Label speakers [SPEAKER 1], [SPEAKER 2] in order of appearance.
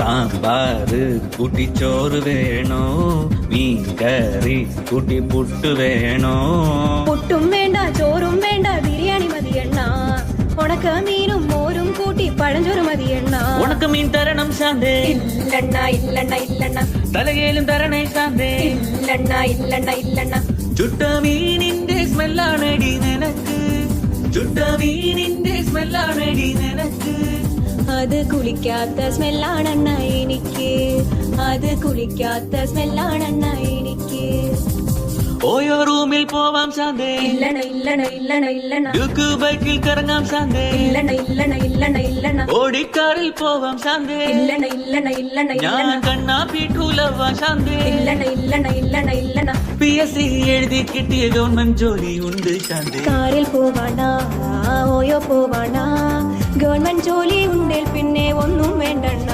[SPEAKER 1] സാമ്പാറ് കൂട്ടി ചോറ് വേണോ മീൻ കറി കൂട്ടി പുട്ട് വേണോ
[SPEAKER 2] പുട്ടും വേണ്ട ചോറും വേണ്ട ബിരിയാണി മതിയെണ്ണ ഉണക്ക മീനും മോരും കൂട്ടി പഴഞ്ചോറ് മതിയെണ്ണ
[SPEAKER 1] ഉണക്ക മീൻ തരണം ശാന്തേ
[SPEAKER 2] ഇല്ലണ്ണ ഇല്ലണ്ണ ഇല്ലണ്ണ
[SPEAKER 1] തലകേലും തരണേ ശാന്തേ
[SPEAKER 2] ഇല്ലണ്ണ ഇല്ലണ്ണ ഇല്ലണ്ണ
[SPEAKER 1] ചുട്ട മീനിന്റെ സ്മെല്ലാണടി നിനക്ക് ചുട്ട മീനിന്റെ സ്മെല്ലാണടി നിനക്ക്
[SPEAKER 2] അത് കുളിക്കാത്ത സ്മെല്ലാണെണ്ണ എനിക്ക് അത് കുളിക്കാത്ത സ്മെല്ലാണെണ്ണ എനിക്ക്
[SPEAKER 1] ഓയോ റൂമിൽ പോവാം ശാന്തേ
[SPEAKER 2] ഇല്ലണ ഇല്ലണ ഇല്ലണ ഇല്ലണ
[SPEAKER 1] ഡ്യൂക്ക് ബൈക്കിൽ കറങ്ങാം ശാന്തേ
[SPEAKER 2] ഇല്ലണ ഇല്ലണ ഇല്ലണ ഇല്ലണ
[SPEAKER 1] ഓടിക്കാറിൽ പോവാം ശാന്തേ
[SPEAKER 2] ഇല്ലണ ഇല്ലണ ഇല്ലണ
[SPEAKER 1] ഞാൻ
[SPEAKER 2] ഇല്ലണ
[SPEAKER 1] കണ്ണാ പീട്ടൂലവാ ശാന്തേ
[SPEAKER 2] ഇല്ലണ ഇല്ലണ ഇല്ലണ ഇല്ലണ
[SPEAKER 1] PSC എഴുതി കിട്ടിയ ഗവൺമെന്റ് ജോലി ഉണ്ട് ശാന്തേ
[SPEAKER 2] കാറിൽ പോവാണ ഓയോ പോവാണ ഗവൺമെന്റ് ജോലി ഉണ്ടേൽ പിന്നെ ഒന്നും വേണ്ടണ്ണ